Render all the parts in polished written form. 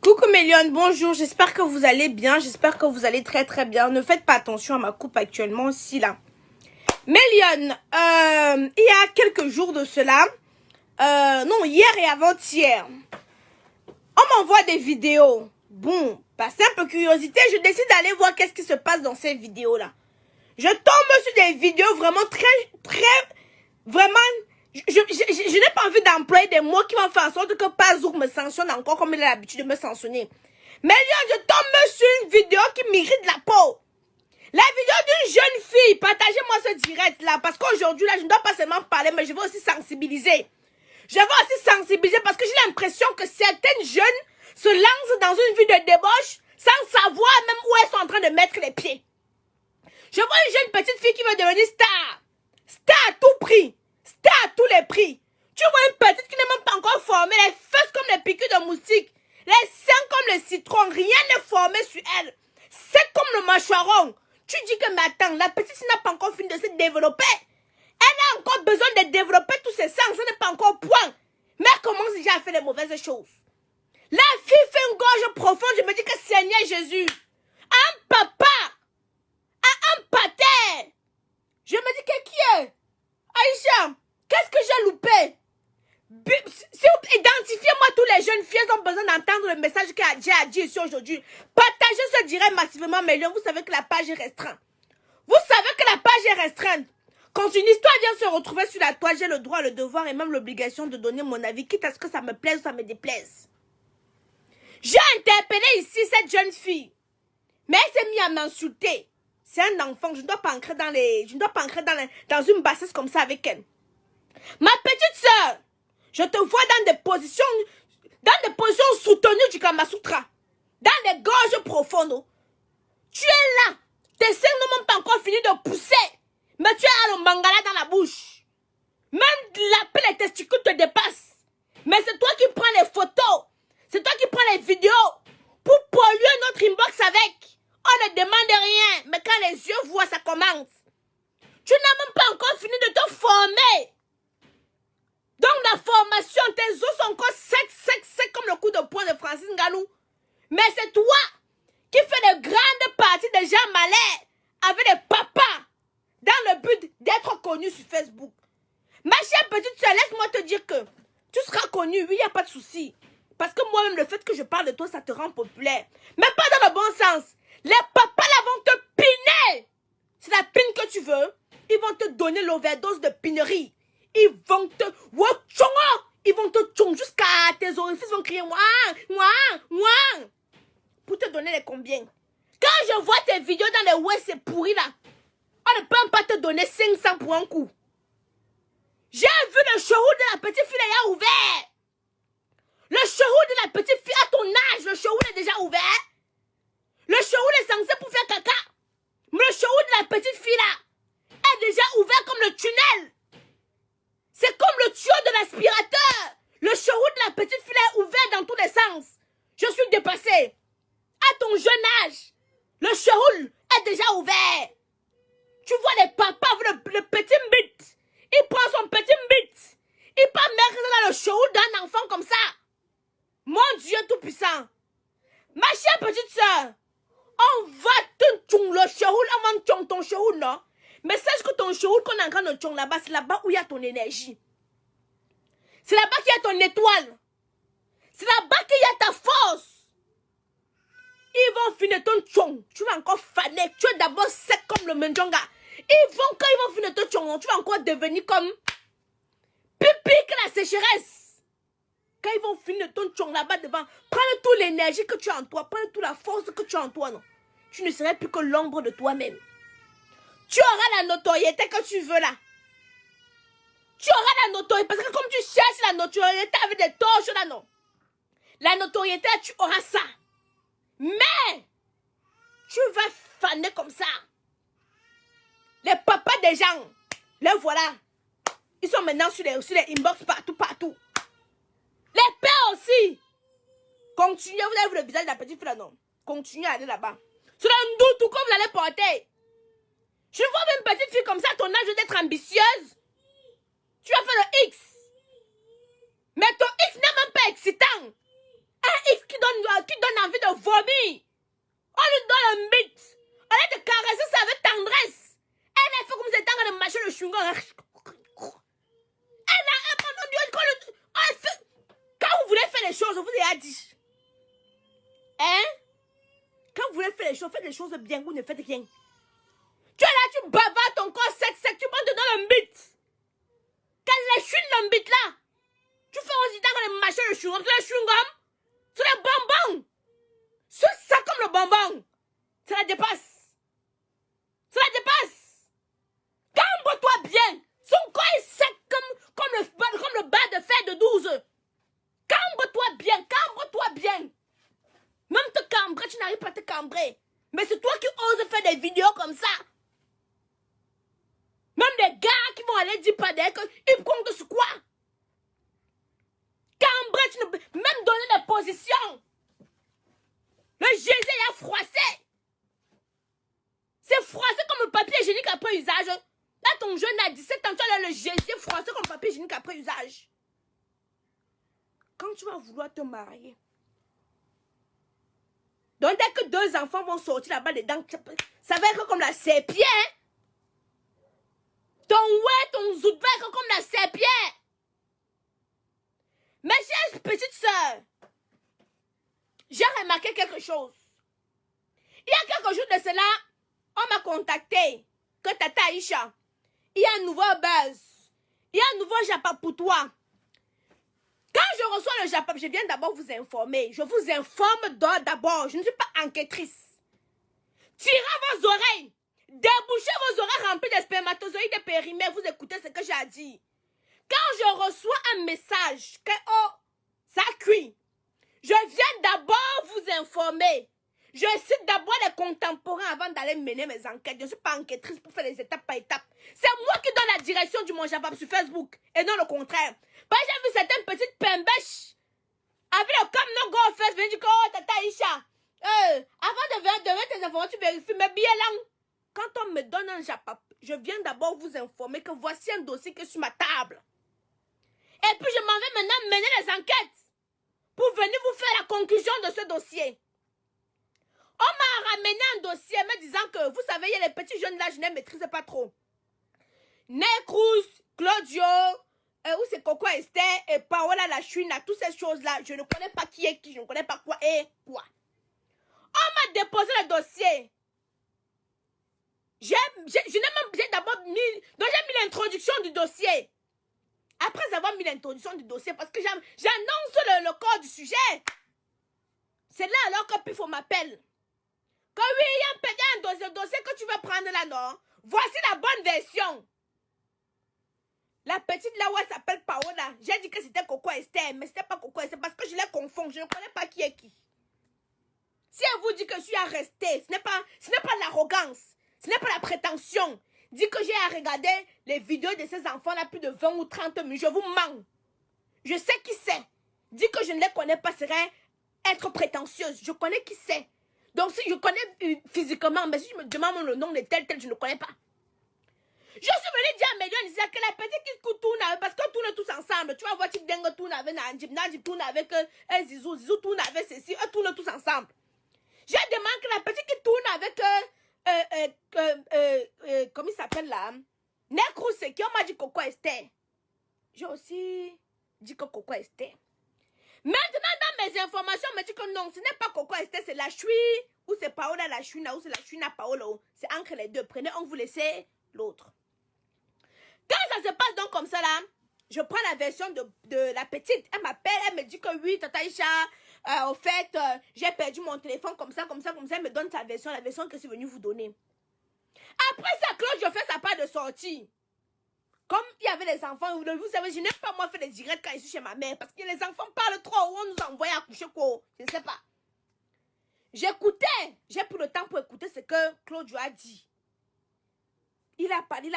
Coucou mes lions, bonjour, j'espère que vous allez bien, j'espère que vous allez très très bien. Ne faites pas attention à ma coupe actuellement aussi là. Mes lions, il y a quelques jours de cela, non hier et avant-hier, on m'envoie des vidéos. Bon, par simple curiosité, je décide d'aller voir qu'est-ce qui se passe dans ces vidéos là. Je tombe sur des vidéos vraiment vraiment... Je n'ai pas envie d'employer des mots qui vont faire en sorte que Pazouk me sanctionne encore comme il a l'habitude de me sanctionner. Mais là, je tombe sur une vidéo qui m'irrite la peau. La vidéo d'une jeune fille. Partagez-moi ce direct là. Parce qu'aujourd'hui, là, je ne dois pas seulement parler, mais je veux aussi sensibiliser. Je veux aussi sensibiliser parce que j'ai l'impression que certaines jeunes se lancent dans une vie de débauche sans savoir même où elles sont en train de mettre les pieds. Je vois une jeune petite fille qui veut devenir star. Star à tout prix. Star à tous les prix. Tu vois une petite qui n'est même pas encore formée, les fesses comme les piqûres de moustique, les seins comme le citron, rien n'est formé sur elle. C'est comme le mâchoiron. Tu dis que, mais attends, la petite n'a pas encore fini de se développer. Elle a encore besoin de développer tous ses sens, ça n'est pas encore point. Mais elle commence déjà à faire les mauvaises choses. La fille fait une gorge profonde, je me dis que Seigneur Jésus, un papa, un pater. Je me dis que qui est Aïcha, qu'est-ce que j'ai loupé? Identifiez-moi tous les jeunes filles qui ont besoin d'entendre le message que j'ai à dire ici aujourd'hui. Partagez ce direct massivement, mais vous savez que la page est restreinte. Vous savez que la page est restreinte. Quand une histoire vient se retrouver sur la toile, j'ai le droit, le devoir et même l'obligation de donner mon avis, quitte à ce que ça me plaise ou ça me déplaise. J'ai interpellé ici cette jeune fille, mais elle s'est mise à m'insulter. C'est un enfant, je ne dois pas entrer dans une bassesse comme ça avec elle. Ma petite soeur, je te vois dans des positions soutenues du Kamasutra, dans des gorges profondes. Tu es là, tes seins n'ont même pas encore fini de pousser, mais tu as le mangala dans la bouche. Même la pelle et tes testicules te dépassent. Mais c'est toi qui prends les photos, c'est toi qui prends les vidéos pour polluer notre inbox avec. On ne demande rien, mais quand les yeux voient, ça commence. Tu n'as même pas encore fini de te former. Donc la formation, tes os sont encore secs comme le coup de poing de Francis Ngannou. Mais c'est toi qui fais de grandes parties de gens malais avec des papas dans le but d'être connu sur Facebook. Ma chère petite soeur, laisse-moi te dire que tu seras connu, oui, il n'y a pas de souci. Parce que moi-même, le fait que je parle de toi, ça te rend populaire. Mais pas dans le bon sens. Les papas là vont te piner. C'est la pine que tu veux. Ils vont te donner l'overdose de pinerie. Ils vont te... Ils vont te tchong jusqu'à tes orifices vont crier ouah. Pour te donner les combien. Quand je vois tes vidéos dans les web, c'est pourri là. On ne peut même pas te donner 500 pour un coup. J'ai vu le showroom de la petite fille là ouvert. Le showroom de la petite fille à ton âge, le showroom est déjà ouvert. Le showroom est censé pour faire caca. Mais le showroom de la petite fille là est déjà ouvert comme le tunnel. C'est comme le tuyau de l'aspirateur. Le showroom de la petite fille est ouvert dans tous les sens. Je suis dépassée. À ton jeune âge, le showroom est déjà ouvert. Tu vois les papas avec le petit bit. Il prend son petit bit. Il peut mettre dans le showroom d'un enfant comme ça. Mon Dieu tout-puissant. Ma chère petite soeur, on va te tchong le showroom, on va tchong ton showroom, non? Mais sache que ton showroom qu'on est en train de tchong là-bas, c'est là-bas où il y a ton énergie. C'est là-bas qu'il y a ton étoile. C'est là-bas qu'il y a ta force. Ils vont finir ton tchong. Tu vas encore faner. Tu es d'abord sec comme le menjonga. Quand ils vont finir ton tchong, tu vas encore devenir comme pipi que la sécheresse. Quand ils vont finir ton tchong là-bas devant, prends toute l'énergie que tu as en toi, prends toute la force que tu as en toi, non. Tu ne serais plus que l'ombre de toi-même. Tu auras la notoriété que tu veux là. Tu auras la notoriété, parce que comme tu cherches la notoriété avec des torches là, non. La notoriété, tu auras ça. Mais, tu vas faner comme ça. Les papas des gens, les voilà. Ils sont maintenant sur les inbox partout. Les pères aussi. Continuez, vous avez vu le visage de la petite fille là, non? Continuez à aller là-bas. C'est un doute tout comme vous allez porter. Je vois même une petite fille comme ça, ton âge d'être ambitieuse. Tu as fait le X. Mais ton X n'est même pas excitant. Un X qui donne vomir. On lui donne un bite. On lieu de caresser ça avec tendresse. Elle a fait comme si c'était en train de mâcher le chewing-gum. Quand vous voulez faire les choses, je vous ai dit. Hein? Quand vous voulez faire les choses, faites les choses bien, vous ne faites rien. Tu es là, tu bavardes ton corps sec, tu prends dedans le bite. Quand les chewing le bite là, tu fais aussi dans le machin le chewing-gum, sur les bonbons. Sur ça comme le bonbon. Ça la dépasse. Ça la dépasse. Cambre-toi bien. Son corps est sec comme le bas de fer de 12. Cambre-toi bien, cambre-toi bien. Même te cambrer, tu n'arrives pas à te cambrer. Mais c'est toi qui oses faire des vidéos comme ça. Même des gars qui vont aller dire pas d'eux qu'ils comptent sur quoi. Cambrer, même donner des positions. Le Jésus a froissé. C'est froissé comme le papier hygiénique après usage. Là, ton jeune a 17 ans, tu as le Jésus froissé comme le papier hygiénique après usage. Quand tu vas vouloir te marier, donc dès que 2 enfants vont sortir là-bas dedans, ça va être comme la serpillère. Ton zout va être comme la serpillère. Mes chères petites soeurs, j'ai remarqué quelque chose. Il y a quelques jours de cela, on m'a contacté que Tata Aïcha, il y a un nouveau buzz. Il y a un nouveau Japap pour toi. Quand je reçois le Japap, je viens d'abord vous informer. Je vous informe d'abord. Je ne suis pas enquêtrice. Tirez vos oreilles. Débouchez vos oreilles remplies de spermatozoïdes périmés. Vous écoutez ce que j'ai à dire. Quand je reçois un message que oh, ça cuit, je viens d'abord vous informer. Je cite d'abord les contemporains avant d'aller mener mes enquêtes. Je ne suis pas enquêtrice pour faire les étapes par étapes. C'est moi qui donne la direction du Mon Japap sur Facebook et non le contraire. Parce que j'ai vu certaines petites pembèches avec le Come No Go Face venir dire que oh Tata Aïcha, avant de donner tes informations, tu vérifies mes billets là. Quand on me donne un Japap, je viens d'abord vous informer que voici un dossier qui est sur ma table. Et puis je m'en vais maintenant mener les enquêtes pour venir vous faire la conclusion de ce dossier. On m'a ramené un dossier me disant que, vous savez, il y a les petits jeunes là, je ne maîtrise pas trop. Necruz, Claudio, où c'est Coco Esther, et Paola la Chouina, toutes ces choses-là, je ne connais pas qui est qui, je ne connais pas quoi et quoi. On m'a déposé le dossier. J'ai d'abord mis, donc j'ai mis l'introduction du dossier. Après avoir mis l'introduction du dossier, parce que j'annonce le corps du sujet. C'est là alors que Pifo m'appelle. Que oui, il y a un dossier que tu veux prendre là, non? Voici la bonne version. La petite là où elle s'appelle Paola, j'ai dit que c'était Coco Esther, mais c'était pas Coco Esther parce que je les confonds, je ne connais pas qui est qui. Si elle vous dit que je suis à rester, ce n'est pas l'arrogance, ce n'est pas la prétention. Dit que j'ai à regarder les vidéos de ces enfants là plus de 20 ou 30 minutes, je vous mens. Je sais qui c'est. Dit que je ne les connais pas serait être prétentieuse, je connais qui c'est. Donc si je connais physiquement, mais si je me demande le nom de tel, je ne connais pas. Je suis venue dire à Médion, il disait que la petite qui tourne avec, parce qu'on tourne tous ensemble. Tu vas voir, Dengue tourne avec Najib, Najib tourne avec Zizou, Zizou tourne avec ceci, eux tournent tous ensemble. J'ai demandé que la petite qui tourne avec, comment il s'appelle là? Necruz, c'est qui? On m'a dit Coco Esther. J'ai aussi dit que Coco Esther. Maintenant, dans mes informations, on me dit que non, ce n'est pas Coco Esther, c'est la Chui, ou c'est Paola la Chouina, ou c'est la Chouina Paola. C'est entre les deux. Prenez, on vous laissez l'autre. Quand ça se passe donc comme ça là, je prends la version de la petite. Elle m'appelle, elle me dit que oui, Tata Aïcha, au fait, j'ai perdu mon téléphone comme ça. Elle me donne sa version, la version que je suis venue vous donner. Après ça, Claude, je fais sa part de sortie. Comme il y avait les enfants, vous savez, je n'ai pas moi fait des directs quand je suis chez ma mère. Parce que les enfants parlent trop, on nous envoie à coucher quoi. Je ne sais pas. J'écoutais, j'ai pris le temps pour écouter ce que Claude a dit. Il a parlé.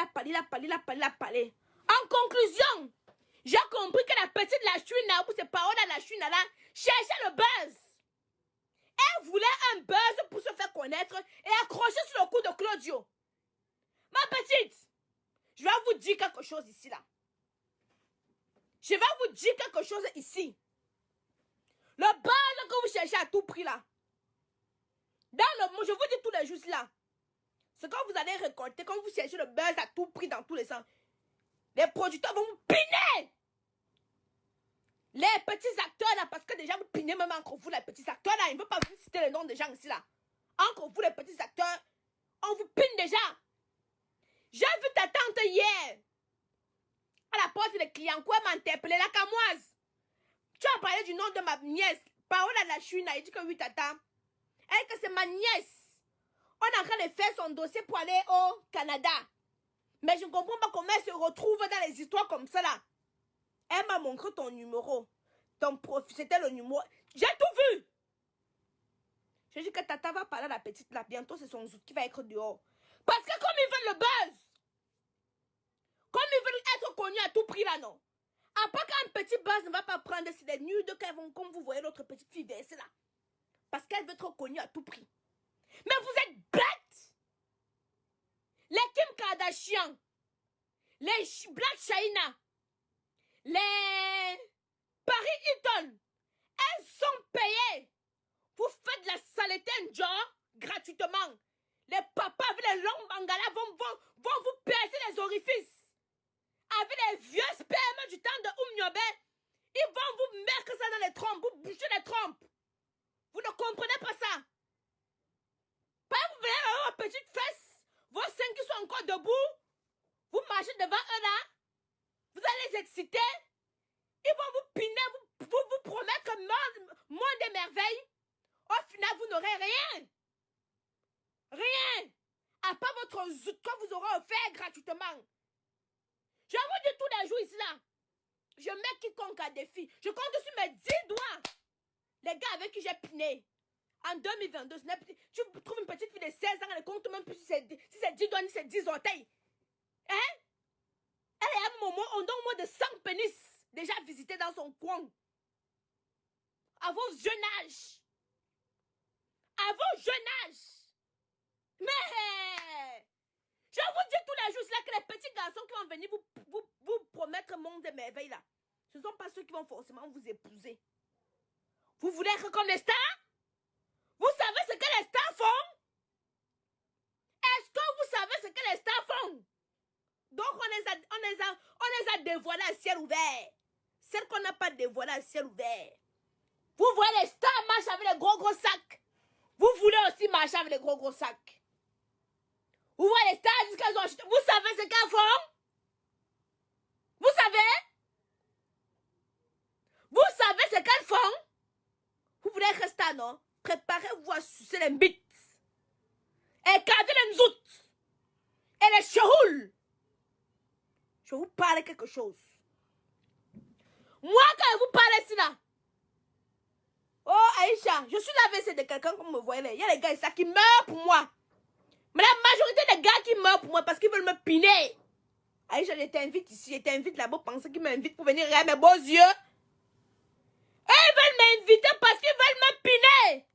En conclusion, j'ai compris que la petite la Chouina, ou c'est Paola la Chouina là, cherchait le buzz. Elle voulait un buzz pour se faire connaître et accrocher sur le cou de Claudio. Ma petite, je vais vous dire quelque chose ici là. Je vais vous dire quelque chose ici. Le buzz que vous cherchez à tout prix là, Dans le monde, je vous dis tous les jours là. C'est quand vous allez récolter, quand vous cherchez le buzz à tout prix dans tous les sens. Les producteurs vont vous piner. Les petits acteurs là, parce que déjà vous pinez même entre vous les petits acteurs là. Il ne veut pas vous citer le nom des gens ici là. Entre vous les petits acteurs, on vous pine déjà. J'ai vu ta tante hier. À la porte des clients, quoi m'a interpellé la camoise. Tu as parlé du nom de ma nièce. Parole à la chouine, il dit que oui tata. Elle que c'est ma nièce. On est en train de faire son dossier pour aller au Canada. Mais je ne comprends pas comment elle se retrouve dans les histoires comme ça là. Elle m'a montré ton numéro. Ton profil, c'était le numéro. J'ai tout vu. J'ai dit que tata va parler à la petite là. Bientôt, c'est son zout qui va être dehors. Parce que comme ils veulent le buzz. Comme ils veulent être connus à tout prix là, non. Après qu'un petit buzz ne va pas prendre, c'est des nudes qu'elles vont, comme vous voyez l'autre petite fille verser là. Parce qu'elle veut être connue à tout prix. Mais vous êtes bêtes. Les Kim Kardashian, les Black China, les Paris Hilton, elles sont payées. Vous faites de la saleté en genre gratuitement. Les papas avec les longs mangalas vont vous percer les orifices. Avec les vieux spermes du temps de Oumniobe, ils vont vous mettre ça dans les trompes, vous boucher les trompes. Vous ne comprenez pas ça. Pas vous venez avoir vos petites fesses, vos seins qui sont encore debout, vous marchez devant eux là, vous allez les exciter, ils vont vous piner, vous promettre monde des merveilles. Au final, vous n'aurez rien. Rien. À part votre zout que vous aurez offert gratuitement. Je vous dis tous les jours ici là. Je mets quiconque à défi. Je compte sur mes 10 doigts. Les gars avec qui j'ai piné. En 2022, tu trouves une petite fille de 16 ans, elle ne compte même plus si c'est 10 doigts ni c'est 10 orteils. Hein? Elle est à un moment, on donne au moins de 100 pénis déjà visités dans son coin. À vos jeunes âges. À vos jeunes âges. Mais je vous dis tous les jours, c'est là que les petits garçons qui vont venir vous promettre monde de merveilles là. Ce ne sont pas ceux qui vont forcément vous épouser. Vous voulez être comme les stars? Vous savez ce que les stars font? Est-ce que vous savez ce que les stars font? Donc on les a dévoilés à ciel ouvert. Celles qu'on n'a pas dévoilées à ciel ouvert. Vous voyez les stars marchent avec les gros sacs. Vous voulez aussi marcher avec les gros sacs. Vous voyez les stars jusqu'à ont acheté. Vous savez ce qu'elles font? Vous savez? Vous savez ce qu'elles font? Vous voulez être star, non? Préparez-vous à sucer les bites. Et gardez les nzout. Et les chehoules. Je vous parle quelque chose. Moi, quand vous parlez ici là. Oh, Aïcha, je suis la WC de quelqu'un comme vous voyez. Il y a les gars ici qui meurent pour moi. Mais la majorité des gars qui meurent pour moi parce qu'ils veulent me piner. Aïcha, je t'invite ici, je t'invite là-bas. Pensez qu'ils m'invitent pour venir regarder mes beaux yeux. Et ils veulent m'inviter parce qu'ils veulent me piner.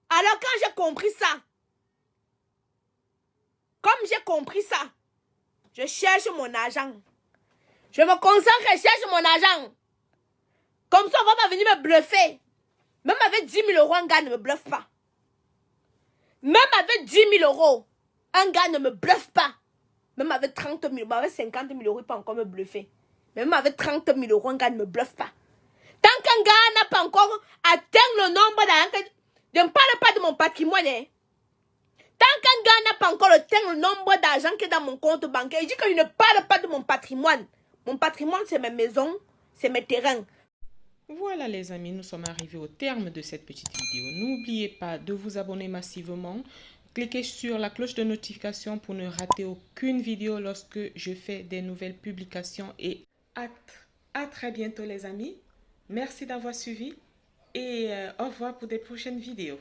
Alors quand j'ai compris ça, comme j'ai compris ça, je cherche mon argent. Je me concentre et cherche mon argent. Comme ça, on va pas venir me bluffer. Même avec 10 000 euros, un gars ne me bluffe pas. Même avec 10 000 euros, un gars ne me bluffe pas. Même avec 30 000, avec 50 000 euros, il peut encore me bluffer. Même avec 30 000 euros, un gars ne me bluffe pas. Tant qu'un gars n'a pas encore atteint le nombre d'argent, je ne parle pas de mon patrimoine. Hein. Tant qu'un gars n'a pas encore atteint le nombre d'argent qui est dans mon compte bancaire, je dis que je ne parle pas de mon patrimoine. Mon patrimoine, c'est mes maisons, c'est mes terrains. Voilà les amis, nous sommes arrivés au terme de cette petite vidéo. N'oubliez pas de vous abonner massivement. Cliquez sur la cloche de notification pour ne rater aucune vidéo lorsque je fais des nouvelles publications. Et à très bientôt les amis. Merci d'avoir suivi et au revoir pour des prochaines vidéos.